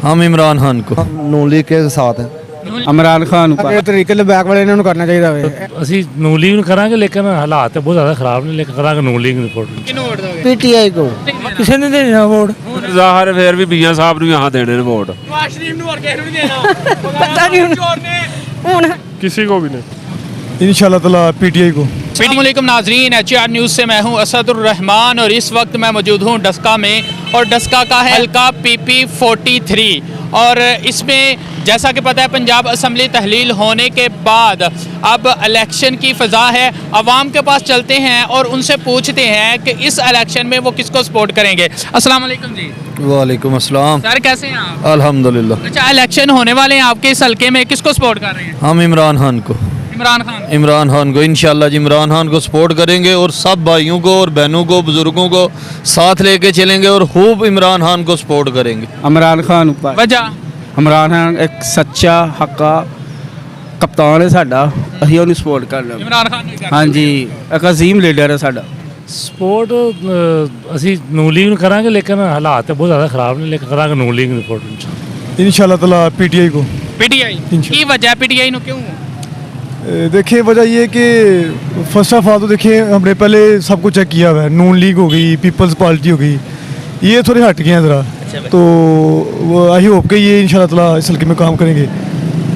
हम इमरान खान को नून लीग के साथ हैं। ਇਮਰਾਨ ਖਾਨ ਇਹ ਤਰੀਕੇ ਲਬੈਕ ਵਾਲੇ ਇਹਨਾਂ ਨੂੰ ਕਰਨਾ ਚਾਹੀਦਾ ਵੇ। ਅਸੀਂ ਨੂਨ ਲੀਗ ਨੂੰ ਕਰਾਂਗੇ, ਲੇਕਿਨ ਹਾਲਾਤ ਬਹੁਤ ਜ਼ਿਆਦਾ ਖਰਾਬ ਨੇ, ਲੇਕਿਨ ਕਰਾਂਗੇ ਨੂਨ ਲੀਗ ਨੂੰ ਰਿਪੋਰਟ। ਕਿਹਨੂੰ ਵੋਟ ਦੋਗੇ? ਪੀਟੀਆਈ ਕੋ ਕਿਸੇ ਨੇ ਦੇਣਾ ਵੋਟ ਜ਼ਾਹਰ ਫੇਰ ਵੀ ਬੀਆਂ ਸਾਹਿਬ ਨੂੰ यहाँ देने ने वोट। ਨਵਾਜ਼ ਸ਼ਰੀਫ ਨੂੰ ਹੋਰ ਕਿਸੇ ਨੂੰ ਨਹੀਂ ਦੇਣਾ। ਪਤਾ ਨਹੀਂ ਹੁਣ किसी को भी नहीं। इंशाल्लाह ताला पीटीआई को। अस्सलामुअलैकुम नाजरीन, HR न्यूज़ से मैं हूं असदुर रहमान और इस वक्त मैं मौजूद हूं डस्का में, और डस्का का है हल्का PP 43। और इसमें जैसा कि पता है पंजाब असम्बली तहलील होने के बाद अब इलेक्शन की फ़ज़ा है। आवाम के पास चलते हैं और उनसे पूछते हैं कि इस इलेक्शन में वो किसको सपोर्ट करेंगे। अस्सलाम वालेकुम जी। वालेकुम अस्सलाम। सर कैसे हैं आप? अल्हम्दुलिल्लाह। अच्छा, इलेक्शन होने वाले हैं आपके इस हल्के में, किसको सपोर्ट कर रहे हैं? हम इमरान खान को इमरान खान को इंशाल्लाह जी इमरान खान को सपोर्ट करेंगे और सब भाइयों को और बहनों को बुजुर्गों को साथ लेके चलेंगे और खूब इमरान खान को सपोर्ट करेंगे। ਇਮਰਾਨ ਖਾਨ ਉੱਪਰ वजह ਇਮਰਾਨ ਖਾਨ ਇੱਕ ਸੱਚਾ ਹੱਕਾ ਕਪਤਾਨ ਹੈ ਸਾਡਾ, ਅਸੀਂ ਉਹਨੂੰ ਸਪੋਰਟ ਕਰਨਾ। इमरान खान को ਹਾਂਜੀ, ਇੱਕ ਅਜ਼ੀਮ ਲੀਡਰ ਹੈ ਸਾਡਾ। ਸਪੋਰਟ ਅਸੀਂ ਨੂਨ ਲੀਗ ਨੂੰ ਕਰਾਂਗੇ, ਲੇਕਿਨ ਹਾਲਾਤ ਬਹੁਤ ਜ਼ਿਆਦਾ ਖਰਾਬ ਨੇ, ਲੇਕਿਨ ਕਰਾਂਗੇ ਨੂਨ ਲੀਗ ਨੂੰ ਰਿਪੋਰਟ। इंशाल्लाह ताला पीटीआई को। PTI की वजह PTI ਨੂੰ क्यों? देखिए वजह ये है कि फर्स्ट ऑफ ऑल तो देखिए हमने पहले सब कुछ चेक किया हुआ है। नून लीग हो गई, पीपल्स पार्टी हो गई, ये थोड़े हट गए हैं ज़रा। तो आई होप कि ये इंशाल्लाह ताला इस हल्के में काम करेंगे।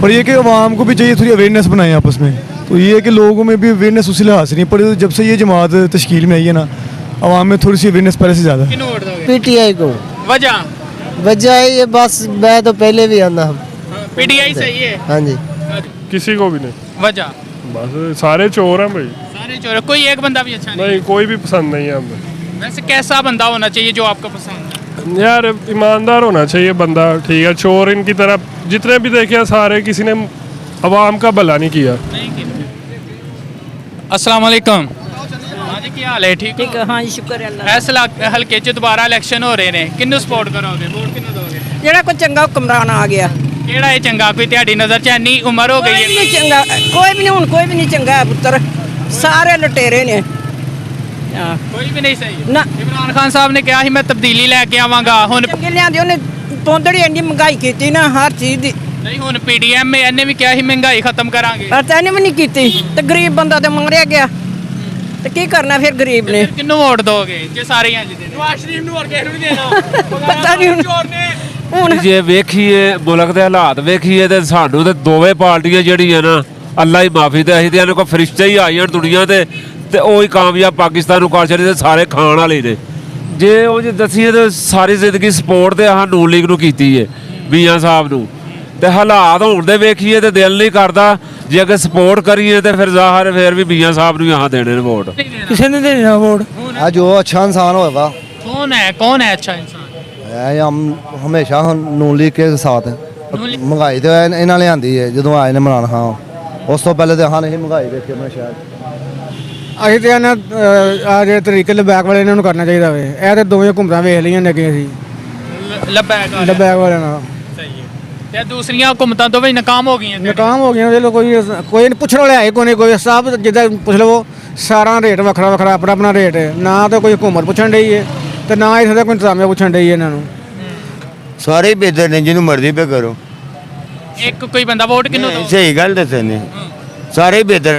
पर ये कि आवाम को भी चाहिए थोड़ी अवेयरनेस बनाएं आपस में। तो ये है कि लोगों में भी अवेयरनेस उसी लिहाज से नहीं पड़ी। जब से ये जमात तश्कील में आई है ना, आवाम में थोड़ी सी अवेयरनेस पहले से ज़्यादा। किसको वोट दोगे? पीटीआई को वजह ये बस मैं तो पहले भी आना हम। PTI सही है। हाँ जी, किसी को भी नहीं। वजह बस सारे चोर हैं भाई। सारे चोर, कोई एक बंदा भी अच्छा नहीं? नहीं, कोई भी पसंद नहीं है हमें। वैसे कैसा बंदा होना चाहिए जो आपको पसंद है? यार ईमानदार होना चाहिए बंदा, ठीक है। चोर इनकी तरह जितने भी देखे हैं सारे, किसी ने अवाम का भला नहीं किया। अस्सलाम वालेकुम। हाँ जी, क्या हाल है? ठीक हो? हाँ जी, शुक्र है अल्लाह। इस हल्के च दोबारा इलेक्शन हो रहे हैं, किन्नू सपोर्ट करोगे? वोट किन्नू दोगे? ਜਿਹੜਾ ਕੋਈ ਚੰਗਾ ਹੁਕਮਰਾਨ ਆ ਗਿਆ, ਕਿਹੜਾ ਹੈ ਚੰਗਾ? ਕੋਈ ਤੁਹਾਡੀ ਨਜ਼ਰ 'ਚ ਇੰਨੀ ਉਮਰ ਹੋ ਕੋਈ ਗਈ ਵੀ ਹੈ? ਨਹੀਂ ਚੰਗਾ, ਕੋਈ ਵੀ ਨਹੀਂ, ਹੁਣ ਕੋਈ ਵੀ ਨਹੀਂ ਚੰਗਾ ਹੈ ਪੁੱਤਰ, ਸਾਰੇ ਲੁਟੇਰੇ ਨੇ। ਹਾਂ, ਕੋਈ ਵੀ ਨਹੀਂ ਸਹੀ। ਨਾ ਇਮਰਾਨ ਖਾਨ ਸਾਹਿਬ ਨੇ ਕਿਹਾ ਸੀ ਮੈਂ ਤਬਦੀਲੀ ਲੈ ਕੇ ਆਵਾਂਗਾ, ਹੁਣ ਚੰਗੇ ਲਿਆਂਦੇ ਉਹਨੇ ਤੋਂਦੜੀ ਇੰਨੀ ਮਹਿੰਗਾਈ ਕੀਤੀ ਨਾ ਹਰ ਚੀਜ਼ ਦੀ, ਨਹੀਂ, ਹੁਣ PDM में ਇਹਨੇ ਵੀ ਕਿਹਾ ਸੀ ਮਹਿੰਗਾਈ ਖਤਮ ਕਰਾਂਗੇ, ਪਰ ਤਾਂ ਇਹਨੇ ਵੀ ਨਹੀਂ ਕੀਤੀ ਤੇ ਗਰੀਬ ਬੰਦਾ ਤੇ ਮਾਰਿਆ ਗਿਆ ਤੇ ਕੀ ਕਰਨਾ ਫਿਰ ਗਰੀਬ ਨੇ। ਫਿਰ ਕਿਹਨੂੰ ਵੋਟ ਦੋਗੇ ਜੇ ਸਾਰੇ ਇੰਜ ਦੇ? ਨਵਾਜ਼ ਸ਼ਰੀਫ ਨੂੰ ਹੋਰ ਕਿਸੇ ਨੂੰ ਨਹੀਂ ਦੇਣਾ। ਪਤਾ ਨਹੀਂ ਚੋਰ ਨੇ। ਹੁਣ ਜੇ ਵੇਖੀਏ ਮੁਲਕ ਦੇ ਹਾਲਾਤ ਵੇਖੀਏ ਤੇ ਸਾਨੂੰ ਤੇ ਦੋਵੇਂ ਪਾਰਟੀਆਂ ਜਿਹੜੀਆਂ ਨਾ, ਅੱਲਾ ਹੀ ਮਾਫੀ ਤੇ ਅਸੀਂ ਤੇ ਇਹਨਾਂ ਕੋਲ ਫਰਿਸ਼ਤੇ ਹੀ ਆਈ ਜਾਣ ਦੁਨੀਆ ਤੇ ਉਹ ਹੀ ਕਾਮਯਾਬ ਪਾਕਿਸਤਾਨ ਨੂੰ ਕਰ ਛੱਡੇ ਤੇ ਸਾਰੇ ਖਾਣ ਵਾਲੇ ਨੇ। ਜੇ ਉਹ ਜੇ ਦੱਸੀਏ ਤੇ ਸਾਰੀ ਜ਼ਿੰਦਗੀ ਸਪੋਰਟ ਤੇ ਆਹ ਨੂਨ ਲੀਗ ਨੂੰ ਕੀਤੀ ਹੈ, ਬੀਆਂ ਸਾਹਿਬ ਨੂੰ, ਤੇ ਹਾਲਾਤ ਹੁਣ ਦੇ ਵੇਖੀਏ ਤੇ ਦਿਲ ਨਹੀਂ ਕਰਦਾ। ਜੇ ਅਗਰ ਸਪੋਰਟ ਕਰੀਏ ਤੇ ਫਿਰ ਜ਼ਾਹਰ ਫੇਰ ਵੀ ਬੀਆਂ ਸਾਹਿਬ ਨੂੰ यहाँ देने ने वोट। ਕਿਸੇ ਨੇ ਦੇਣਾ ਵੋਟ। जो अच्छा इंसान होगा कौन है अच्छा इंसान? हम हमेशा नून लीग के साथ हैं। महंगाई तो इन्होंने लियांदी है जो आए ने इमरान खान, उस तो पहले तो हाँ नहीं महंगाई देखी अपने शहर। ਅਸੀਂ ਤੇ ਇਹਨਾਂ ਆ ਜਿਹੜੇ ਤਰੀਕੇ ਲਬੈਕ ਵਾਲੇ ਇਹਨਾਂ ਨੂੰ ਕਰਨਾ ਚਾਹੀਦਾ ਵੇ। ਇਹ ਤੇ ਦੋਵੇਂ ਘੁੰਮਦਾ ਵੇਖ ਲਈਆਂ ਨੇ ਕਿ ਅਸੀਂ ਲਬੈਕ ਲਬੈਕ ਵਾਲਿਆਂ ਨਾਲ ਸਹੀ ਹੈ। ਤੇ ਦੂਸਰੀਆਂ ਹੁਕੂਮਤਾਂ ਤੋਂ ਵੀ ਨਾਕਾਮ ਹੋ ਗਈਆਂ। ਨਾਕਾਮ ਹੋ ਗਈਆਂ। ਚਲੋ ਕੋਈ ਨਹੀਂ ਪੁੱਛਣ ਵਾਲਾ ਹੈ, ਕੋਈ ਸਭ ਜਿੱਦਾਂ ਪੁੱਛ ਲਵੋ, ਸਾਰਾ ਰੇਟ ਵੱਖਰਾ ਵੱਖਰਾ, ਆਪਣਾ ਆਪਣਾ ਰੇਟ ਹੈ। ਨਾ ਤਾਂ ਕੋਈ ਹੁਕੂਮਤ ਪੁੱਛਣ ਡਈ ਹੈ ਤੇ ਨਾ ਇੱਥੇ ਦਾ ਕੋਈ ਇੰਤਜ਼ਾਮੀਆ ਪੁੱਛਣ ਡਈ ਹੈ ਇਹਨਾਂ ਨੂੰ। ਸਾਰੇ ਹੀ ਬੇਦਰ ਨੇ, ਜਿਹਨੂੰ ਮਰਜ਼ੀ ਪੇ ਕਰੋ। ਇੱਕ ਕੋਈ ਬੰਦਾ ਵੋਟ ਕਿਹਨੂੰ ਦੋ? ਸਹੀ ਗੱਲ ਦੱਸੇ ਨੇ, ਸਾਰੇ ਹੀ ਬੇਦਰ।